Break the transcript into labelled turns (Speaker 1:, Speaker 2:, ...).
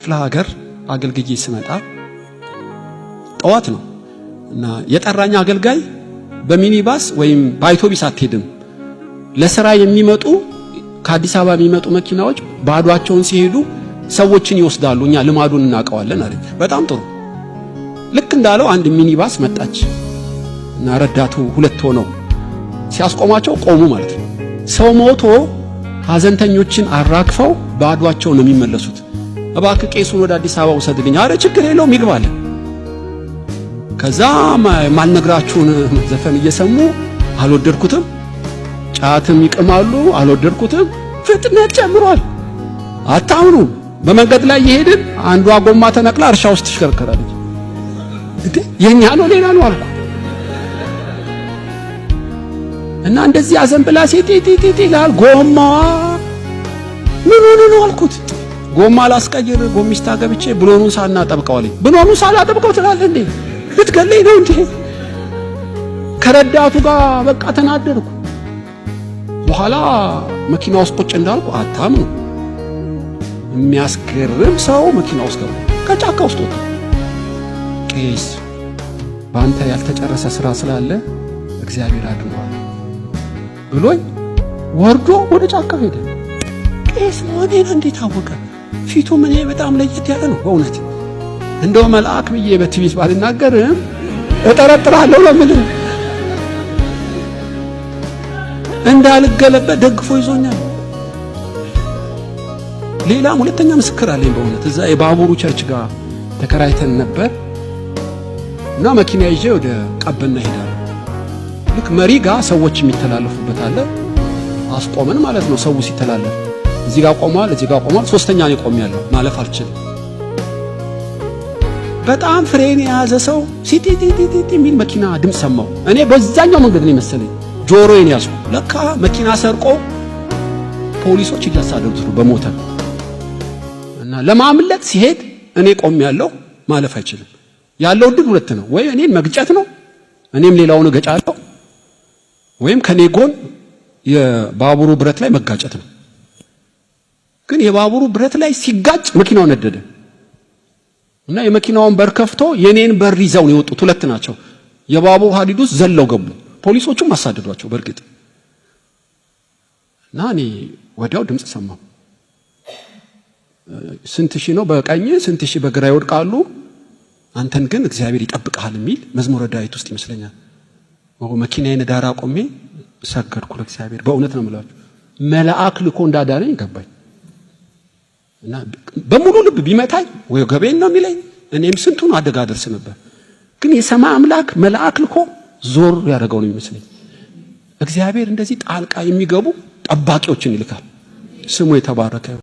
Speaker 1: ክፍለ ሀገር አገልግዬ ስመጣ ጠዋት ነው እና የጠራኝ አገልጋይ በሚኒባስ ወይም በአውቶቡስ አትሄድም፣ ለሥራ የሚመጡ ከአዲስ አበባ የሚመጡ መኪናዎች ባዷቸውን ሲሄዱ ሰዎችን ይወስዳሉ፣ እኛ ልማዱን እናቀዋለን አለኝ። በጣም ጥሩ። ልክ እንዳለው አንድ ሚኒባስ መጣች እና ረዳቱ ሁለት ሆነው ሲያስቆማቸው ቆሙ ማለት ነው። ሰው ሞቶ ሐዘንተኞችን አራክፈው ባዷቸው ነው የሚመለሱት። እባክህ ቄሱን ወደ አዲስ አበባ ውሰድልኝ። አረ ችግር የለውም ይግባል። ከዛ ማልነግራችሁን ዘፈን እየሰሙ አልወደድኩትም፣ ጫትም ይቅማሉ አልወደድኩትም። ፍጥነት ጨምሯል። አታምኑ። በመንገድ ላይ እየሄድን አንዷ ጎማ ተነቅላ እርሻ ውስጥ ትሽከረከራለች። እንዴ የኛ ነው ሌላ ነው አልኩ እና እንደዚህ አዘንብላ ሴቴቴቴ ይላል። ጎማዋ ምን ሆነ ነው አልኩት። ጎማ ላስቀይር ጎሚስታ ገብቼ ብሎኑን ሳናጠብቀው አለኝ። ብሎኑን ሳላጠብቀው ትላለህ እንዴ? ልትገለኝ ነው እንዴ? ከረዳቱ ጋር በቃ ተናደድኩ። በኋላ መኪና ውስጥ ቁጭ እንዳልኩ አታምኑ፣ የሚያስገርም ሰው መኪና ውስጥ ገባ። ከጫካ ውስጥ ወጣ። ቄስ ባንተ ያልተጨረሰ ስራ ስላለ እግዚአብሔር አድኗል ብሎኝ ወርዶ ወደ ጫካ ሄደ። ቄስ መሆኔን እንዴት አወቀ? ፊቱ ምን በጣም ለየት ያለ ነው በእውነት። እንደው መልአክ ብዬ በትዕቢት ባልናገርም እጠረጥራለሁ። ለምን እንዳልገለበ ደግፎ ይዞኛል። ሌላም ሁለተኛ ምስክር አለኝ በእውነት። እዛ የባቡሩ ቸርች ጋር ተከራይተን ነበር እና መኪና ይዤ ወደ ቀበና ሄዳለሁ። ልክ መሪ ጋር ሰዎች የሚተላለፉበት አለ። አስቆመን ማለት ነው። ሰው ሲተላለፍ እዚህ ጋር ቆሟል፣ እዚህ ጋር ቆሟል። ሶስተኛ ላይ ቆሜያለሁ። ማለፍ አልችልም። በጣም ፍሬን የያዘ ሰው ሲቲቲቲቲ የሚል መኪና ድምፅ ሰማሁ። እኔ በዛኛው መንገድ ነው መሰለኝ ጆሮዬን ያዝኩ። ለካ መኪና ሰርቆ ፖሊሶች እያሳደዱት ነው በሞተር እና ለማምለጥ ሲሄድ እኔ ቆሜያለሁ። ማለፍ አይችልም። ያለው ዕድል ሁለት ነው። ወይ እኔን መግጨት ነው፣ እኔም ሌላውን እገጫለሁ፣ ወይም ከኔ ጎን የባቡሩ ብረት ላይ መጋጨት ነው። ግን የባቡሩ ብረት ላይ ሲጋጭ መኪናው ነደደ እና የመኪናውን በር ከፍቶ የኔን በር ይዘው ነው የወጡት። ሁለት ናቸው። የባቡሩ ሐዲድ ውስጥ ዘለው ገቡ። ፖሊሶቹም አሳደዷቸው በእርግጥ እና እኔ ወዲያው ድምፅ ሰማሁ። ስንት ሺህ ነው በቀኝ ስንት ሺህ በግራ ይወድቃሉ፣ አንተን ግን እግዚአብሔር ይጠብቅሃል የሚል መዝሙረ ዳዊት ውስጥ ይመስለኛል። መኪናዬን ዳር አቆሜ ሰገድኩ ለእግዚአብሔር። በእውነት ነው የምላችሁ መልአክ ልኮ እንዳዳነኝ ገባኝ። እና በሙሉ ልብ ቢመታኝ ወይ ገቤን ነው የሚለኝ፣ እኔም ስንቱን አደጋ ደርስ ነበር። ግን የሰማይ አምላክ መልአክ ልኮ ዞር ያደረገው ነው የሚመስለኝ። እግዚአብሔር እንደዚህ ጣልቃ የሚገቡ ጠባቂዎችን ይልካል። ስሙ የተባረከ